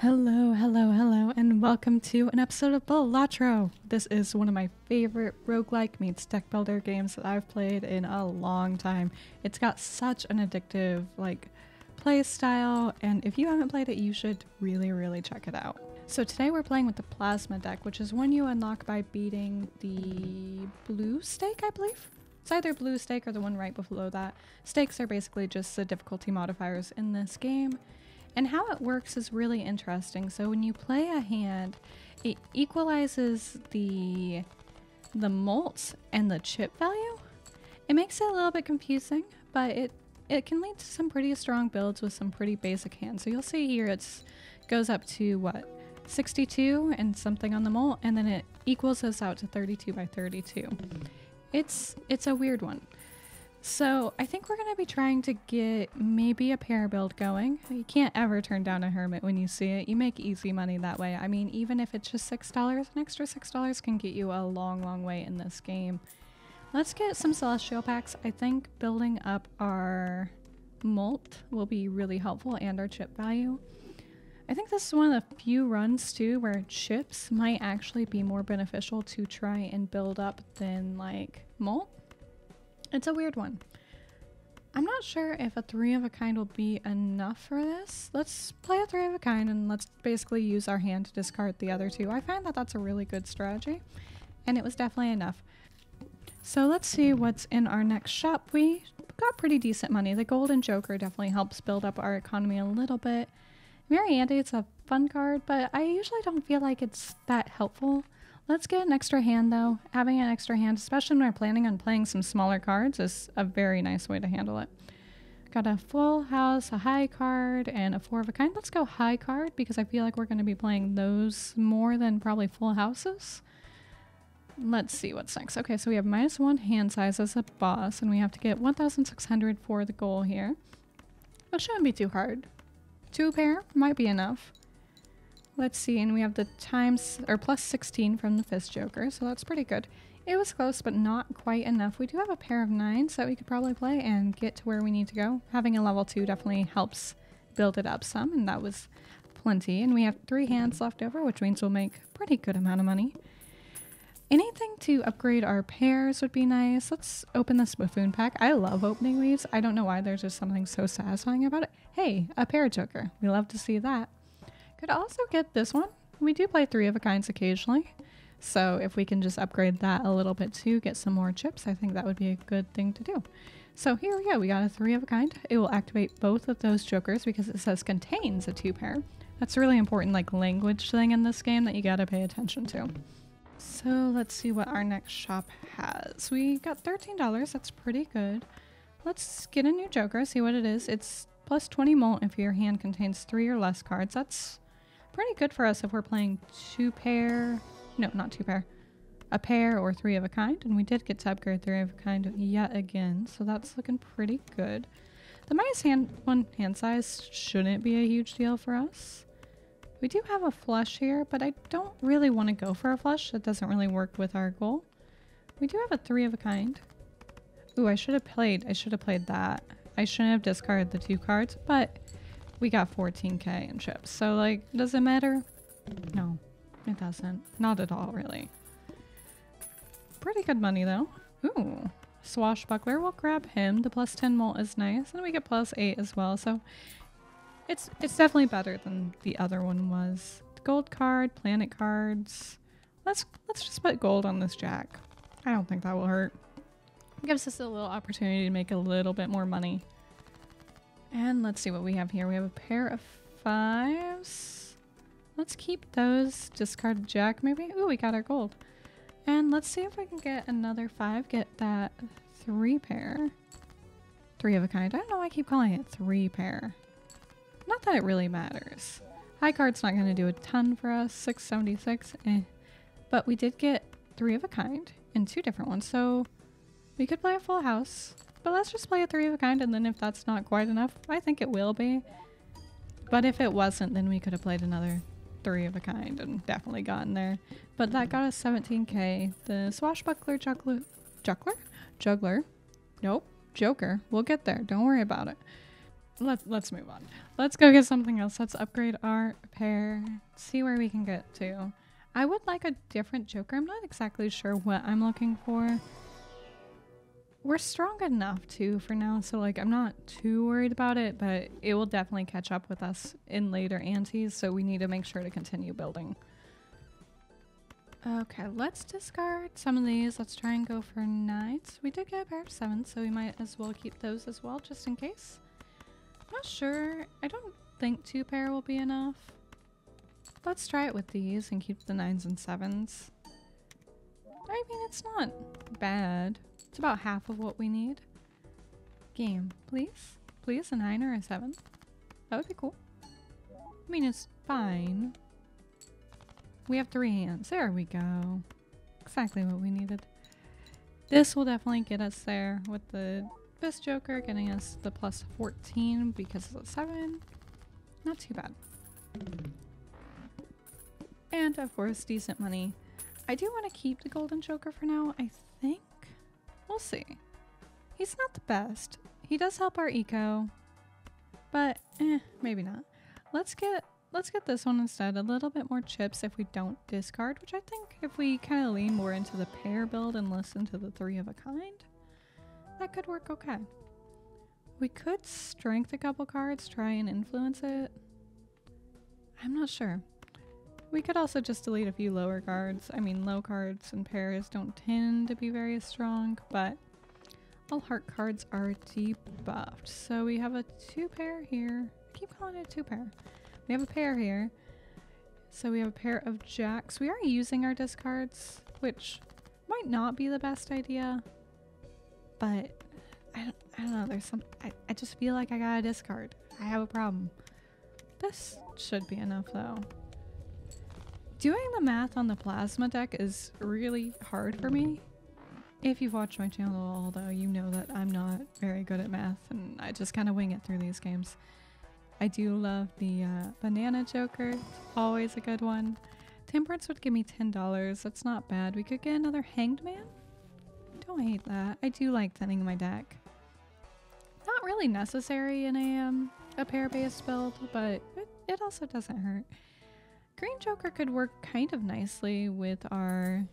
Hello, and welcome to an episode of Balatro. This is one of my favorite roguelike meets deck builder games that I've played in a long time. It's got such an addictive play style, and if you haven't played it, you should really check it out. So today we're playing with the plasma deck, which is one you unlock by beating the blue stake, I believe. It's either blue stake or the one right below that. Stakes are basically just the difficulty modifiers in this game. And how it works is really interesting. So when you play a hand, it equalizes the mults and the chip value. It makes it a little bit confusing, but it can lead to some pretty strong builds with some pretty basic hands. So you'll see here it goes up to what, 62 and something on the mult, and then it equals us out to 32 by 32. It's a weird one. So I think we're going to be trying to get maybe a pair build going. You can't ever turn down a hermit when you see it. You make easy money that way. I mean, even if it's just $6, an extra $6 can get you a long way in this game. Let's get some celestial packs. I think building up our mult will be really helpful, and our chip value. I think this is one of the few runs too where chips might actually be more beneficial to try and build up than mult. It's a weird one. I'm not sure if a 3 of a kind will be enough for this. Let's play a 3 of a kind and let's basically use our hand to discard the other 2. I find that that's a really good strategy, and it was definitely enough. So let's see what's in our next shop. We got pretty decent money. The golden joker definitely helps build up our economy a little bit. Very handy. It's a fun card, but I usually don't feel like it's that helpful. Let's get an extra hand though. Having an extra hand, especially when we're planning on playing some smaller cards, is a very nice way to handle it. Got a full house, a high card, and a 4 of a kind. Let's go high card because I feel like we're going to be playing those more than probably full houses. Let's see what's next. Okay, so we have -1 hand size as a boss, and we have to get 1,600 for the goal here. That shouldn't be too hard. 2 pair might be enough. Let's see, and we have the plus 16 from the fist joker, so that's pretty good. It was close, but not quite enough. We do have a pair of 9s that we could probably play and get to where we need to go. Having a level 2 definitely helps build it up some, and that was plenty. And we have 3 hands left over, which means we'll make a pretty good amount of money. Anything to upgrade our pairs would be nice. Let's open this buffoon pack. I love opening these. I don't know why, there's just something so satisfying about it. Hey, a pair joker. We love to see that. Could also get this one. We do play 3 of a kinds occasionally, so if we can just upgrade that a little bit too, get some more chips, I think that would be a good thing to do. So here we go. We got a 3 of a kind. It will activate both of those jokers because it says contains a 2 pair. That's a really important language thing in this game that you gotta pay attention to. So let's see what our next shop has. We got $13. That's pretty good. Let's get a new joker, see what it is. It's plus 20 mult if your hand contains 3 or less cards. That's pretty good for us if we're playing 2 pair. No, not 2 pair. A pair or 3 of a kind. And we did get to upgrade 3 of a kind yet again. So that's looking pretty good. The -1 hand size shouldn't be a huge deal for us. We do have a flush here, but I don't really want to go for a flush. That doesn't really work with our goal. We do have a 3 of a kind. Ooh, I should have played that. I shouldn't have discarded the 2 cards, but we got 14k in chips. So does it matter? No, it doesn't. Not at all, really. Pretty good money though. Ooh, swashbuckler. We'll grab him. The plus 10 mult is nice, and we get plus 8 as well. So it's definitely better than the other one was. Gold card, planet cards. Let's just put gold on this jack. I don't think that will hurt. It gives us a little opportunity to make a little bit more money. And let's see what we have here. We have a pair of 5s. Let's keep those. Discard jack maybe. Ooh, we got our gold. And let's see if we can get another 5. Get that 3 pair. 3 of a kind. I don't know why I keep calling it 3 pair. Not that it really matters. High card's not going to do a ton for us. 676. But we did get 3 of a kind in 2 different ones. So we could play a full house. But let's just play a 3 of a kind, and then if that's not quite enough, I think it will be. But if it wasn't, then we could have played another 3 of a kind and definitely gotten there. But that got us 17k. The swashbuckler juggler? Nope. Joker. We'll get there. Don't worry about it. let's move on. Let's go get something else. Let's upgrade our pair. See where we can get to. I would like a different Joker. I'm not exactly sure what I'm looking for. We're strong enough too for now, so like I'm not too worried about it, but it will definitely catch up with us in later antes, so we need to make sure to continue building. Okay, let's discard some of these. Let's try and go for knights. We did get a pair of 7s, so we might as well keep those as well, just in case. I'm not sure. I don't think 2 pair will be enough. Let's try it with these and keep the 9s and 7s. I mean, it's not bad. It's about half of what we need. Game, please. Please, a 9 or a 7. That would be cool. I mean, it's fine. We have 3 hands. There we go. Exactly what we needed. This will definitely get us there with the Fist Joker, getting us the plus 14 because of the 7. Not too bad. And of course, decent money. I do want to keep the Golden Joker for now, I think. We'll see. He's not the best. He does help our eco, but maybe not. Let's get this one instead. A little bit more chips if we don't discard, which I think if we kind of lean more into the pair build and listen to the 3 of a kind, that could work okay. We could strength a couple cards, try and influence it. I'm not sure. We could also just delete a few lower cards. I mean, low cards and pairs don't tend to be very strong, but all heart cards are debuffed. So we have a 2 pair here. I keep calling it a 2 pair. We have a pair here. So we have a pair of jacks. We are using our discards, which might not be the best idea, but I don't know. There's some, I just feel like I gotta discard. I have a problem. This should be enough though. Doing the math on the plasma deck is really hard for me. If you've watched my channel, although you know that I'm not very good at math and I just kind of wing it through these games. I do love the banana joker. It's always a good one. Temperance would give me $10. That's not bad. We could get another hanged man. Don't hate that. I do like thinning my deck. Not really necessary in a pair-based build, but it also doesn't hurt. Green Joker could work kind of nicely with our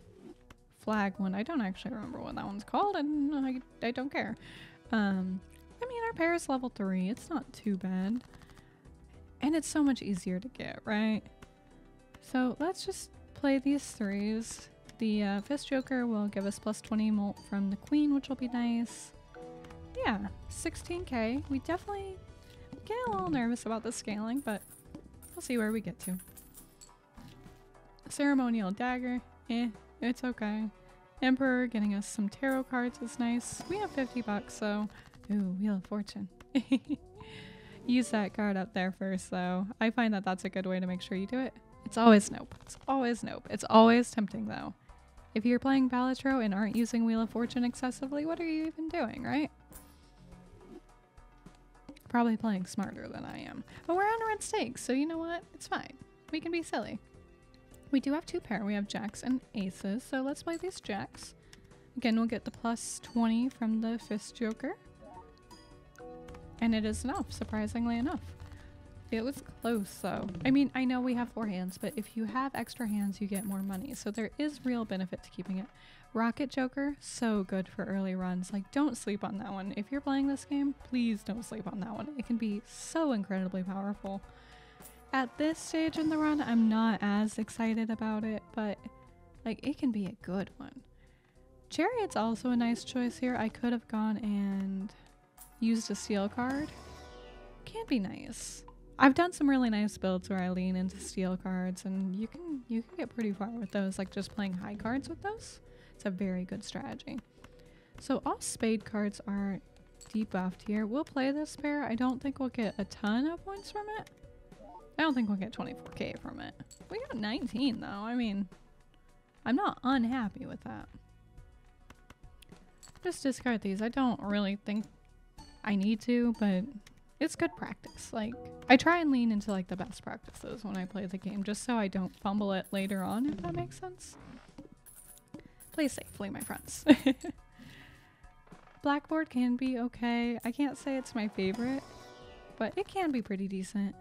flag one. I don't actually remember what that one's called, and I don't care. I mean, our pair is level 3. It's not too bad. And it's so much easier to get, right? So let's just play these 3s. The Fist Joker will give us plus 20 molt from the Queen, which will be nice. Yeah, 16k. We definitely get a little nervous about the scaling, but we'll see where we get to. Ceremonial Dagger, it's okay. Emperor getting us some tarot cards is nice. We have 50 bucks, so ooh, Wheel of Fortune. Use that card up there first, though. I find that that's a good way to make sure you do it. It's always nope. It's always nope. It's always tempting, though. If you're playing Balatro and aren't using Wheel of Fortune excessively, what are you even doing, right? Probably playing smarter than I am. But we're on red stakes, so you know what? It's fine. We can be silly. We do have 2 pair. We have jacks and aces, so let's play these jacks. Again, we'll get the plus 20 from the Fist Joker. And it is enough, surprisingly enough. It was close, though. I mean, I know we have 4 hands, but if you have extra hands, you get more money. So there is real benefit to keeping it. Rocket Joker, so good for early runs. Like, don't sleep on that one. If you're playing this game, please don't sleep on that one. It can be so incredibly powerful. At this stage in the run, I'm not as excited about it, but like, it can be a good one. Chariot's also a nice choice here. I could have gone and used a steel card. Can be nice. I've done some really nice builds where I lean into steel cards, and you can get pretty far with those, like just playing high cards with those. It's a very good strategy. So all spade cards are debuffed here. We'll play this pair. I don't think we'll get a ton of points from it. I don't think we'll get 24k from it. We got 19 though. I mean, I'm not unhappy with that. Just discard these. I don't really think I need to, but it's good practice. Like, I try and lean into like the best practices when I play the game, just so I don't fumble it later on, if that makes sense. Play safely, my friends. Blackboard can be okay. I can't say it's my favorite, but it can be pretty decent.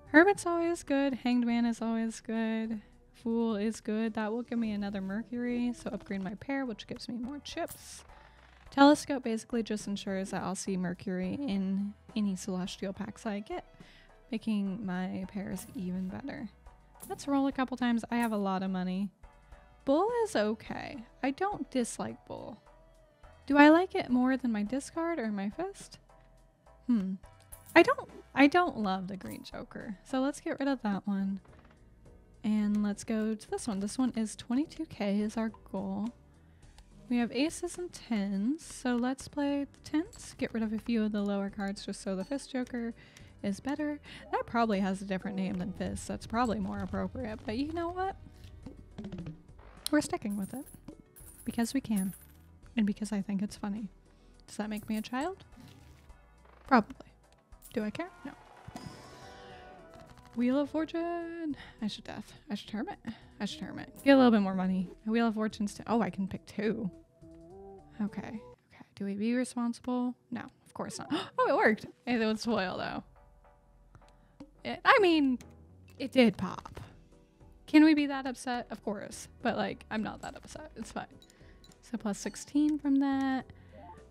Hermit's always good. Hanged Man is always good. Fool is good. That will give me another Mercury, so upgrade my pair, which gives me more chips. Telescope basically just ensures that I'll see Mercury in any celestial packs I get, making my pairs even better. Let's roll a couple times. I have a lot of money. Bull is okay. I don't dislike Bull. Do I like it more than my discard or my fist? I don't love the green Joker. So let's get rid of that one. And let's go to this one. This one is 22k is our goal. We have aces and tens. So let's play the tens. Get rid of a few of the lower cards just so the fist Joker is better. That probably has a different name than fist. That's probably more appropriate. But you know what? We're sticking with it. Because we can. And because I think it's funny. Does that make me a child? Probably. Do I care? No. Wheel of Fortune. I should death. I should hermit. I should hermit. Get a little bit more money. Wheel of Fortune's oh, I can pick 2. Okay. Okay. Do we be responsible? No, of course not. Oh, it worked. It would spoil though. I mean, it did pop. Can we be that upset? Of course. But like, I'm not that upset. It's fine. So plus 16 from that.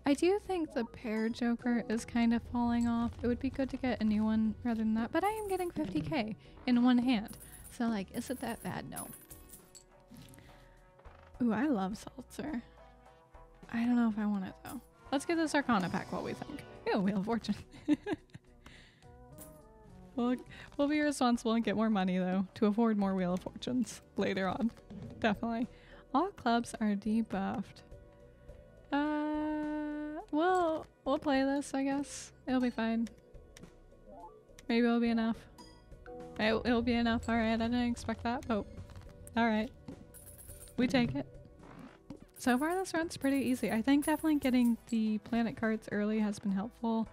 I do think the pair Joker is kind of falling off. It would be good to get a new one rather than that, but I am getting 50k in one hand. So like, is it that bad? No. Ooh, I love Seltzer. I don't know if I want it though. Let's get this Arcana pack while we think. Ew, Wheel of Fortune. We'll be responsible and get more money though to afford more Wheel of Fortunes later on. Definitely. All clubs are debuffed. We'll play this, I guess. It'll be fine. Maybe it'll be enough. It'll be enough. Alright, I didn't expect that, but alright. We take it. So far this run's pretty easy. I think definitely getting the planet cards early has been helpful.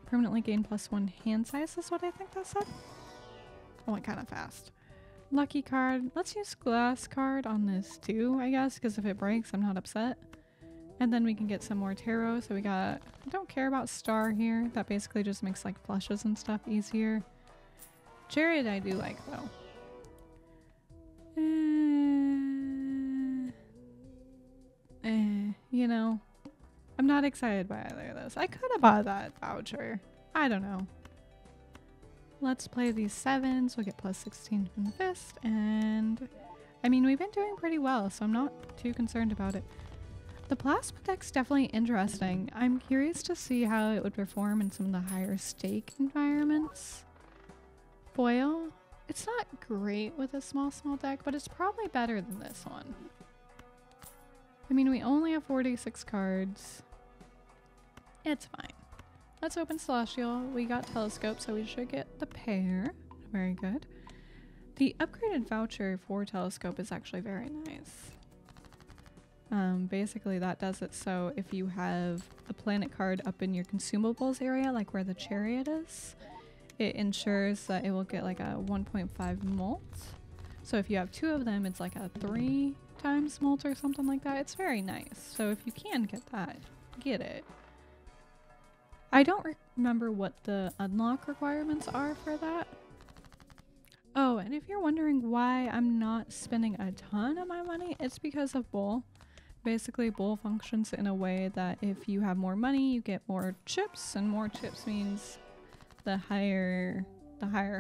Permanently gain +1 hand size is what I think that said. I went kind of fast. Lucky card. Let's use glass card on this too, I guess, because if it breaks, I'm not upset. And then we can get some more tarot. So we got, I don't care about star here. That basically just makes like flushes and stuff easier. Chariot I do like though. You know, I'm not excited by either of those. I could have bought that voucher. I don't know. Let's play these 7s. We'll get plus 16 from the fist. And I mean, we've been doing pretty well, so I'm not too concerned about it. The plasma deck's definitely interesting. I'm curious to see how it would perform in some of the higher stake environments. Foil. It's not great with a small deck, but it's probably better than this one. I mean, we only have 46 cards. It's fine. Let's open Celestial. We got Telescope, so we should get the pair. Very good. The upgraded voucher for Telescope is actually very nice. Basically that does it so if you have a planet card up in your consumables area, like where the chariot is, it ensures that it will get like a 1.5 molt. So if you have 2 of them, it's like a 3 times molt or something like that. It's very nice. So if you can get that, get it. I don't remember what the unlock requirements are for that. Oh, and if you're wondering why I'm not spending a ton of my money, it's because of Bull. Basically, Bull functions in a way that if you have more money, you get more chips, and more chips means the higher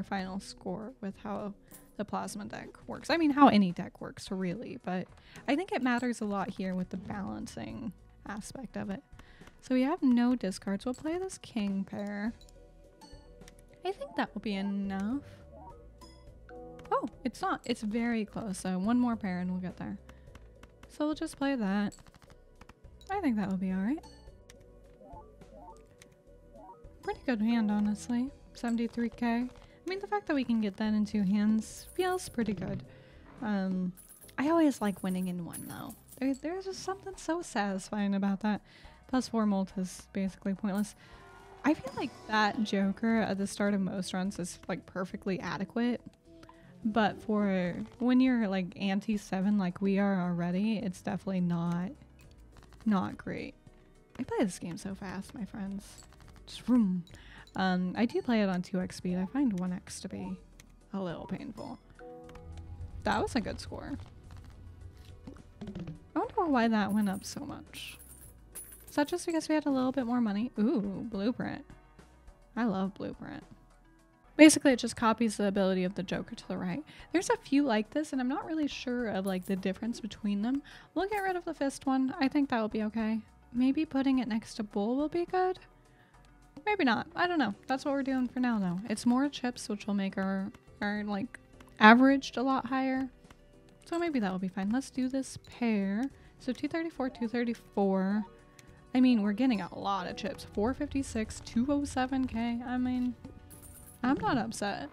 final score with how the plasma deck works. I mean, how any deck works, really, but I think it matters a lot here with the balancing aspect of it. So we have no discards. We'll play this king pair. I think that will be enough. Oh, it's not. It's very close. So one more pair and we'll get there. So we'll just play that. I think that will be alright. Pretty good hand, honestly. 73k. I mean, the fact that we can get that in 2 hands feels pretty good. I always like winning in one, though. There's just something so satisfying about that. +4 molt is basically pointless. I feel like that Joker at the start of most runs is like perfectly adequate. But for when you're like anti-7 like we are already, it's definitely not great. I play this game so fast, my friends. Just vroom. I do play it on 2x speed. I find 1x to be a little painful. That was a good score. I wonder why that went up so much. Is that just because we had a little bit more money? Ooh, blueprint. I love blueprint. Basically, it just copies the ability of the Joker to the right. There's a few like this, and I'm not really sure of like the difference between them. We'll get rid of the fist one. I think that will be okay. Maybe putting it next to bull will be good. Maybe not. I don't know. That's what we're doing for now, though. It's more chips, which will make our like averaged a lot higher. So maybe that will be fine. Let's do this pair. So 234, 234. I mean, we're getting a lot of chips. 456, 207k. I mean, I'm not upset.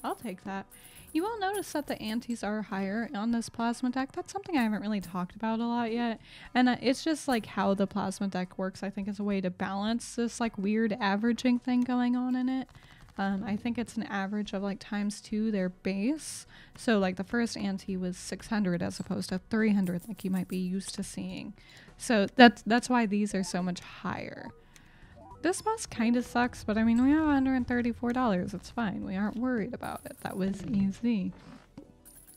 I'll take that. You will notice that the antes are higher on this plasma deck. That's something I haven't really talked about a lot yet. And it's just like how the plasma deck works, I think, is a way to balance this like weird averaging thing going on in it. I think it's an average of like ×2 their base. So like the first ante was 600 as opposed to 300 like you might be used to seeing. So that's why these are so much higher. This boss kind of sucks, but I mean, we have $134. It's fine. We aren't worried about it. That was easy.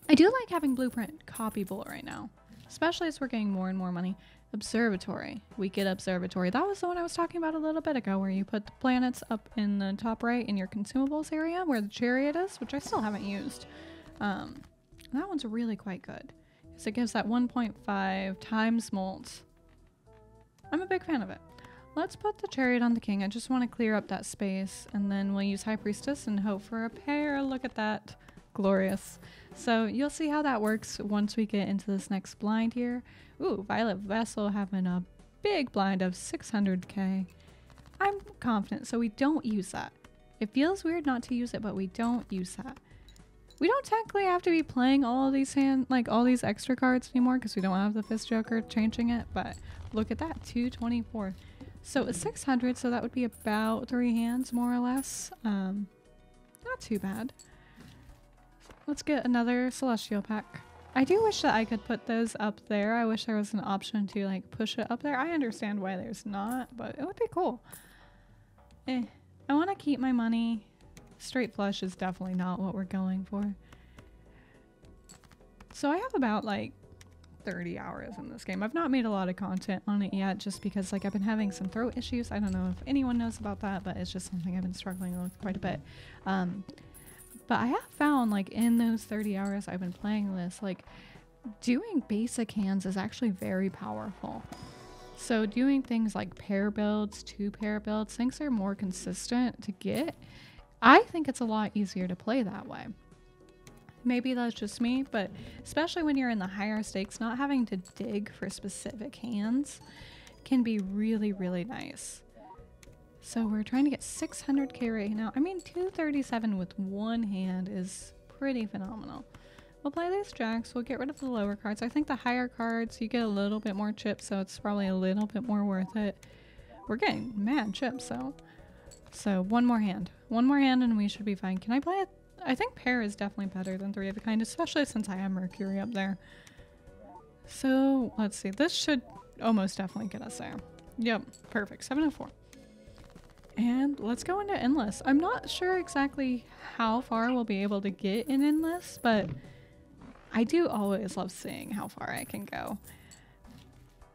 I do like having blueprint copyable right now, especially as we're getting more and more money. Observatory. We get observatory. That was the one I was talking about a little bit ago, where you put the planets up in the top right in your consumables area where the chariot is, which I still haven't used. That one's really quite good. So it gives that 1.5 times molt. I'm a big fan of it. Let's put the chariot on the king. I just want to clear up that space, and then we'll use high priestess and hope for a pair. Look at that. Glorious. So you'll see how that works once we get into this next blind here. Ooh, Violet Vessel having a big blind of 600k. I'm confident, so we don't use that. It feels weird not to use it, but we don't use that. We don't technically have to be playing all these all these extra cards anymore because we don't have the Fist Joker changing it, but look at that, 224. So it's 600, so that would be about 3 hands more or less. Not too bad. Let's get another Celestial pack. I do wish that I could put those up there. I wish there was an option to like push it up there. I understand why there's not, but it would be cool. I want to keep my money. Straight flush is definitely not what we're going for. So I have about like 30 hours in this game. I've not made a lot of content on it yet just because like I've been having some throat issues. I don't know if anyone knows about that, but it's just something I've been struggling with quite a bit. But I have found like in those 30 hours I've been playing this, like doing basic hands is actually very powerful. So doing things like pair builds, 2-pair builds, things are more consistent to get. I think it's a lot easier to play that way. Maybe that's just me, but especially when you're in the higher stakes, not having to dig for specific hands can be really, really nice. So we're trying to get 600k right now. I mean, 237 with one hand is pretty phenomenal. We'll play these jacks. We'll get rid of the lower cards. I think the higher cards, you get a little bit more chips, so it's probably a little bit more worth it. We're getting mad chips, though. So one more hand. One more hand and we should be fine. Can I play it? I think pair is definitely better than 3 of a kind, especially since I have Mercury up there. So let's see. This should almost definitely get us there. Yep, perfect. 704. And let's go into Endless. I'm not sure exactly how far we'll be able to get in Endless, but I do always love seeing how far I can go.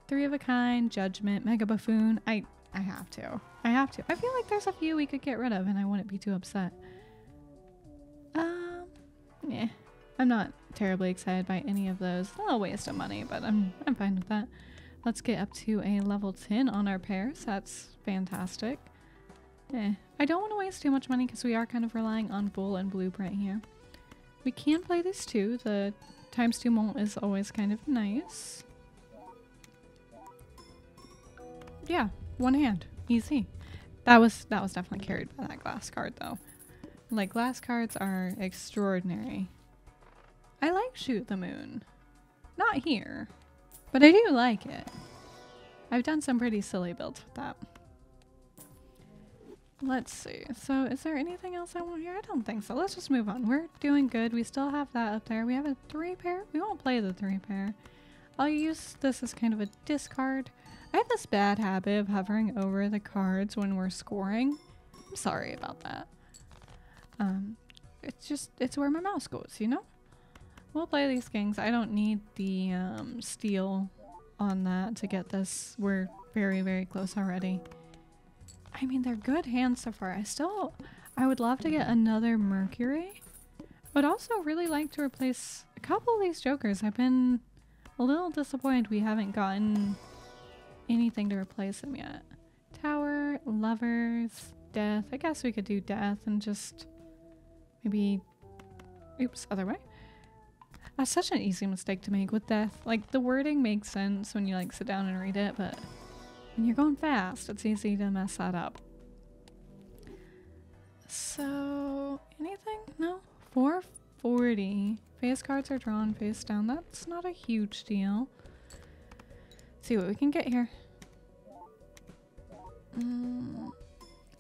3 of a kind, Judgment, Mega Buffoon. I have to. I have to. I feel like there's a few we could get rid of and I wouldn't be too upset. Yeah. I'm not terribly excited by any of those. A little waste of money, but I'm fine with that. Let's get up to a level 10 on our pairs. That's fantastic. I don't want to waste too much money because we are kind of relying on Bull and Blueprint here. We can play this too. The ×2 molt is always kind of nice. Yeah, one hand. Easy. That was definitely carried by that glass card though. Like, glass cards are extraordinary. I like Shoot the Moon. Not here, but I do like it. I've done some pretty silly builds with that. Let's see. So is there anything else I want here? I don't think so. Let's just move on. We're doing good. We still have that up there. We have a 3-pair. We won't play the 3-pair. I'll use this as kind of a discard. I have this bad habit of hovering over the cards when we're scoring. I'm sorry about that. It's where my mouse goes, you know? We'll play these kings. I don't need the steel on that to get this. We're very, very close already. I mean, they're good hands so far. I would love to get another Mercury. Would also really like to replace a couple of these jokers. I've been a little disappointed we haven't gotten anything to replace them yet. Tower, lovers, death. I guess we could do death and just maybe... Oops, other way. That's such an easy mistake to make with death. Like, the wording makes sense when you like sit down and read it, but when you're going fast, it's easy to mess that up. So, anything? No? 440. Face cards are drawn face down. That's not a huge deal. Let's see what we can get here.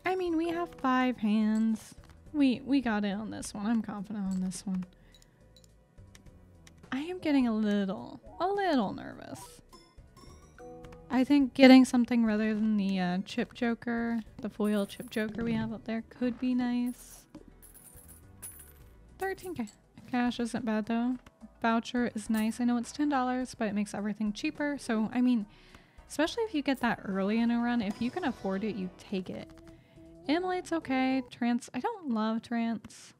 I mean, we have 5 hands. We got it on this one. I'm confident on this one. I am getting a little nervous. I think getting something rather than the chip joker, the foil chip joker we have up there could be nice. 13k. Cash isn't bad though. Voucher is nice. I know it's $10, but it makes everything cheaper. So, I mean, especially if you get that early in a run, if you can afford it, you take it. Immolate's okay. Trance, I don't love trance.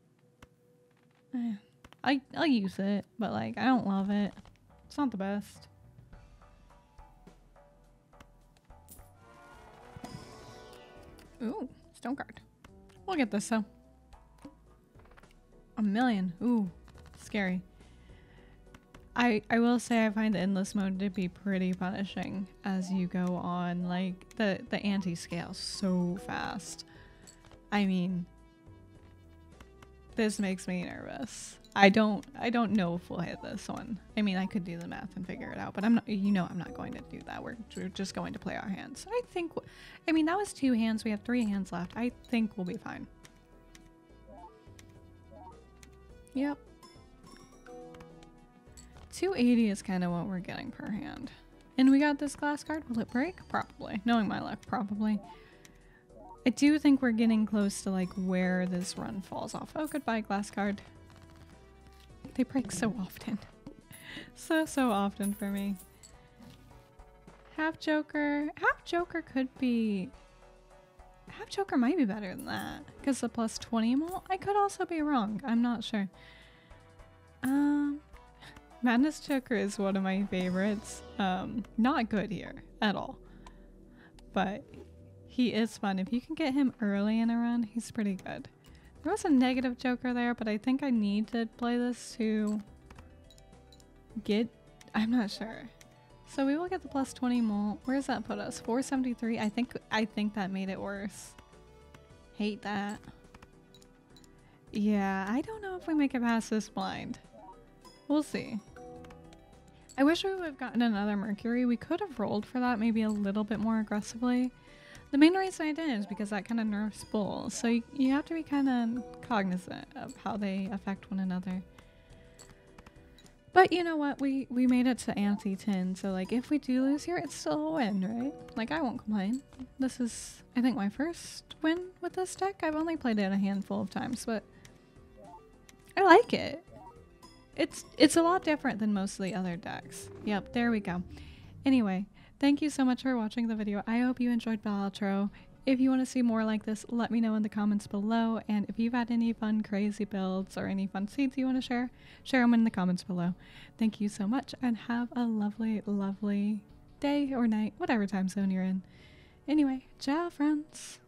I'll use it, but like, I don't love it. It's not the best. Ooh, stone card. We'll get this though. 1 million. Ooh, scary. I will say I find the endless mode to be pretty punishing as you go on. Like the anti-scale so fast. I mean, this makes me nervous. I don't know if we'll hit this one. I mean, I could do the math and figure it out, but I'm not, you know, I'm not going to do that. We're just going to play our hands. I mean, that was 2 hands. We have 3 hands left. I think we'll be fine. Yep. 280 is kind of what we're getting per hand. And we got this glass card. Will it break? Probably. Knowing my luck, probably. I do think we're getting close to like where this run falls off. Oh, goodbye, glass card. They break so often. So often for me. Half Joker. Half Joker could be... Half Joker might be better than that. Because the plus 20 mult? I could also be wrong. I'm not sure. Madness Joker is one of my favorites. Not good here at all. But he is fun. If you can get him early in a run, he's pretty good. There was a negative Joker there, but I think I need to play this to get... I'm not sure. So we will get the plus 20 mult. Where does that put us? 473. I think that made it worse. Hate that. Yeah, I don't know if we make it past this blind. We'll see. I wish we would have gotten another Mercury. We could have rolled for that maybe a little bit more aggressively. The main reason I didn't is because that kind of nerfs bulls. So you have to be kind of cognizant of how they affect one another. But you know what? We made it to ante 10. So like if we do lose here, it's still a win, right? Like I won't complain. This is, I think, my first win with this deck. I've only played it a handful of times, but I like it. It's a lot different than most of the other decks. Yep, there we go. Anyway, thank you so much for watching the video. I hope you enjoyed Balatro. If you want to see more like this, let me know in the comments below. And if you've had any fun, crazy builds or any fun seeds you want to share them in the comments below. Thank you so much and have a lovely, lovely day or night, whatever time zone you're in. Anyway, ciao friends.